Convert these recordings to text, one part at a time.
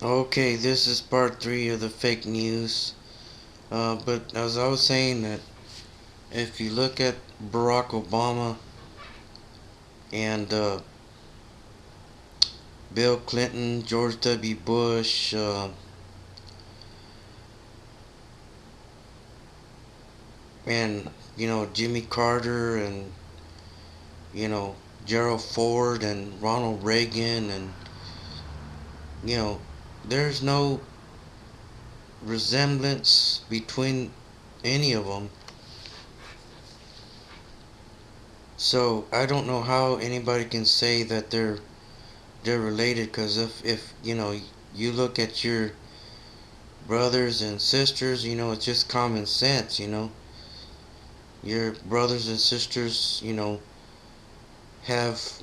Okay, this is part three of the fake news. But as I was saying, that if you look at Barack Obama and Bill Clinton, George W. Bush, and Jimmy Carter, and you know Gerald Ford and Ronald Reagan, and you know, there's no resemblance between any of them. So I don't know how anybody can say that they're related, because if you look at your brothers and sisters, it's just common sense. Your brothers and sisters, have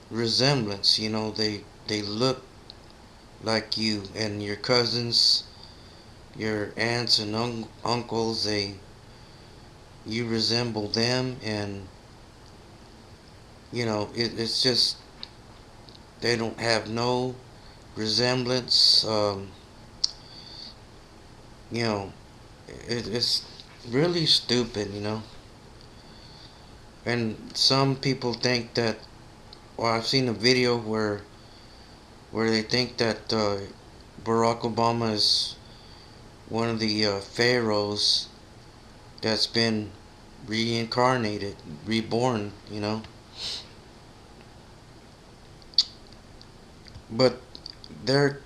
resemblance. They look like you, and your cousins, your aunts and uncles, you resemble them. And it's just they don't have no resemblance. You know, it's really stupid. And some people think that, well, I've seen a video where they think that Barack Obama is one of the pharaohs that's been reincarnated, reborn. But there,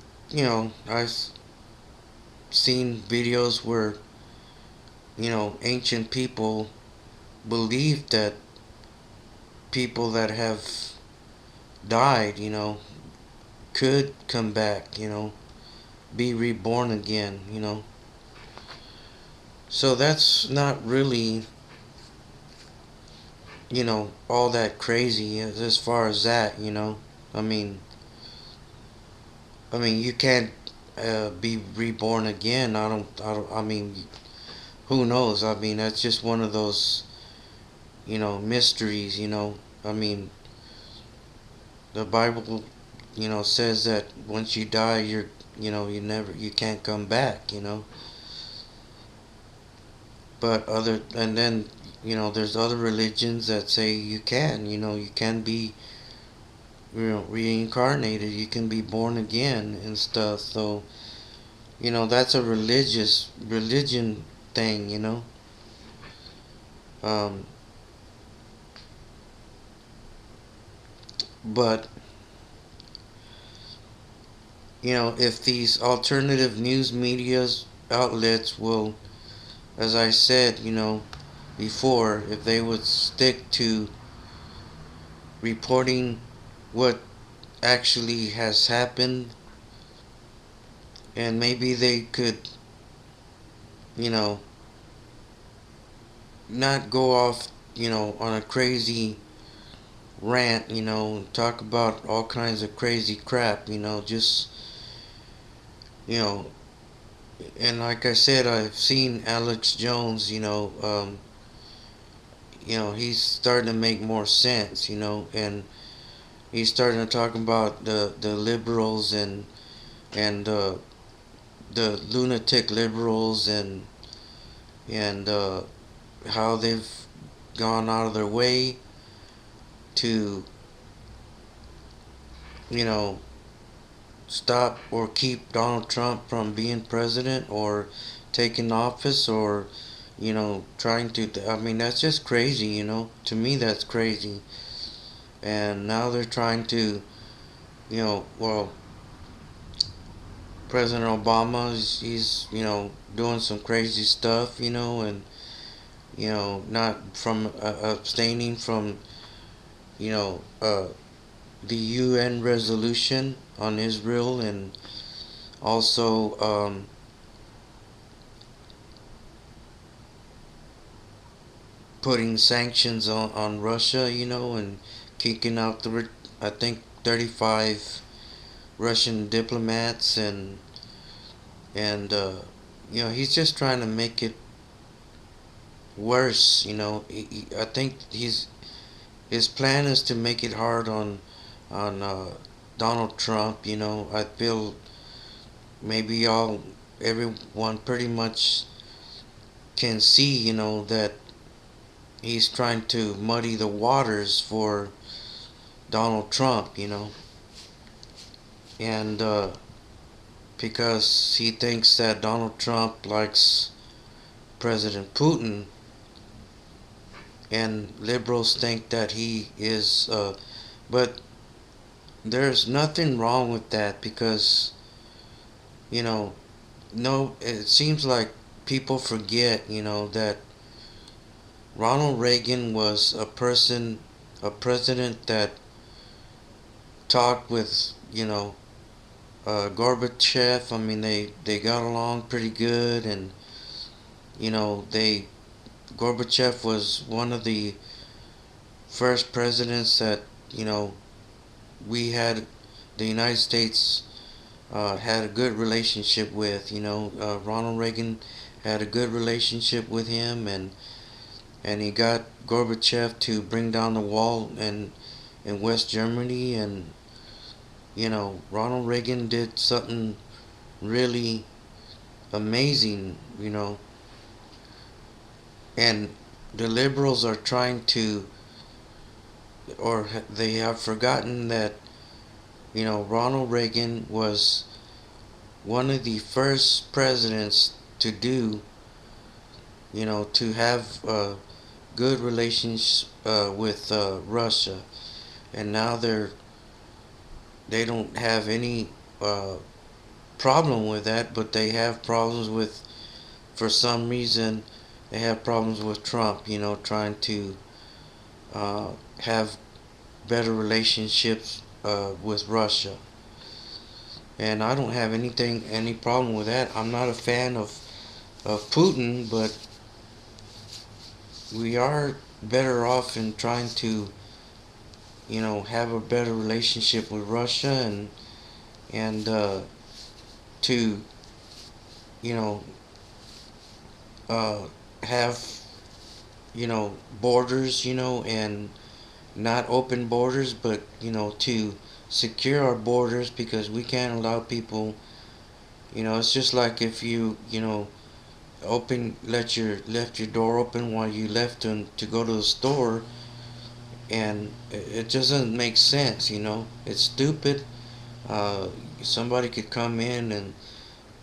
I've seen videos where, ancient people believed that people that have died, could come back, be reborn again. So that's not really, all that crazy as far as that. I mean, you can't be reborn again. I mean, who knows? I mean, that's just one of those, mysteries. I mean, the Bible, says that once you die, you can't come back. But and then, there's other religions that say you can, you can be, reincarnated, you can be born again and stuff. So, that's a religion thing. Um, but, if these alternative news media's outlets will, as I said, before, if they would stick to reporting what actually has happened, and maybe they could, you know, not go off, on a crazy rant, talk about all kinds of crazy crap, just, you know, and like I said, I've seen Alex Jones, he's starting to make more sense, and he's starting to talk about the liberals and the lunatic liberals and how they've gone out of their way to, you know, stop or keep Donald Trump from being president or taking office, or trying to. I mean, that's just crazy. To me, that's crazy. And now they're trying to, well, President Obama is he's doing some crazy stuff, and not from abstaining from you know uh, the UN resolution on Israel, and also putting sanctions on Russia, and kicking out I think 35 Russian diplomats, and he's just trying to make it worse. I think his plan is to make it hard on Donald Trump. I feel maybe everyone pretty much can see, that he's trying to muddy the waters for Donald Trump, and because he thinks that Donald Trump likes President Putin, and liberals think that he is, but there's nothing wrong with that because, you know, no, it seems like people forget, that Ronald Reagan was a president that talked with, Gorbachev. I mean, they got along pretty good, and they Gorbachev was one of the first presidents that you know we had the United States had a good relationship with. Ronald Reagan had a good relationship with him, and he got Gorbachev to bring down the wall in West Germany, and Ronald Reagan did something really amazing, and the liberals are trying to, or they have forgotten that, Ronald Reagan was one of the first presidents to do, to have good relations with Russia, and now they don't have any uh, problem with that, but they have problems with, for some reason, they have problems with Trump, trying to uh, have better relationships with Russia. And I don't have any problem with that. I'm not a fan of Putin, but we are better off in trying to, have a better relationship with Russia, and to, you know, uh, have, borders, and not open borders, but, to secure our borders because we can't allow people, it's just like if you, left your door open while you left to go to the store, and it doesn't make sense, it's stupid. uh, Somebody could come in and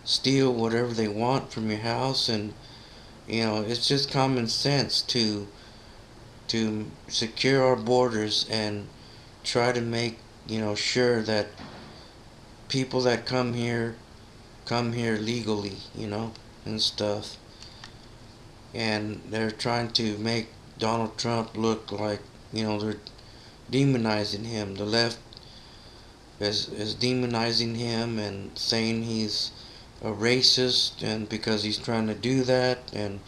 steal whatever they want from your house, and it's just common sense to secure our borders and try to make, sure that people that come here legally, and stuff. And they're trying to make Donald Trump look like, they're demonizing him. The left is demonizing him and saying he's a racist, and because he's trying to do that. And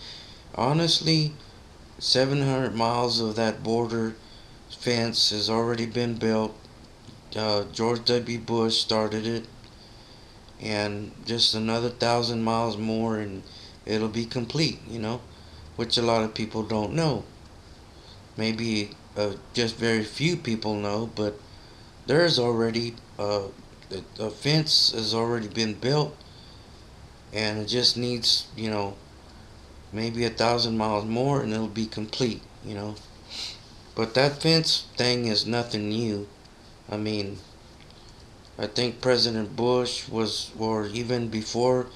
honestly, 700 miles of that border fence has already been built. George W. Bush started it, and just another 1,000 miles more, and it'll be complete. Which a lot of people don't know. Maybe just very few people know, but there's already a fence has already been built, and it just needs, maybe 1,000 miles more, and it'll be complete. But that fence thing is nothing new. I mean, I think President Bush was, or even before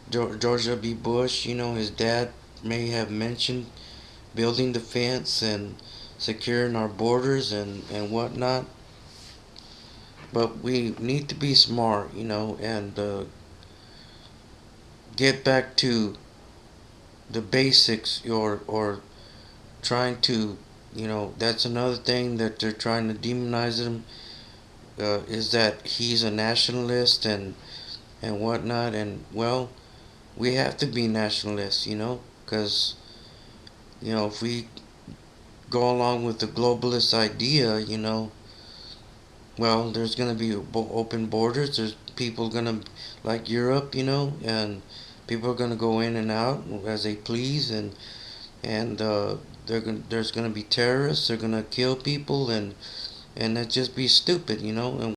George W. Bush, his dad may have mentioned building the fence and securing our borders and whatnot. But we need to be smart, and get back to the basics, or trying to, that's another thing that they're trying to demonize him, is that he's a nationalist and whatnot. And well, we have to be nationalists, because if we go along with the globalist idea, well, there's going to be open borders. There's people going to, like Europe, and people are going to go in and out as they please, and there's going to be terrorists. They're going to kill people, and that just be stupid, and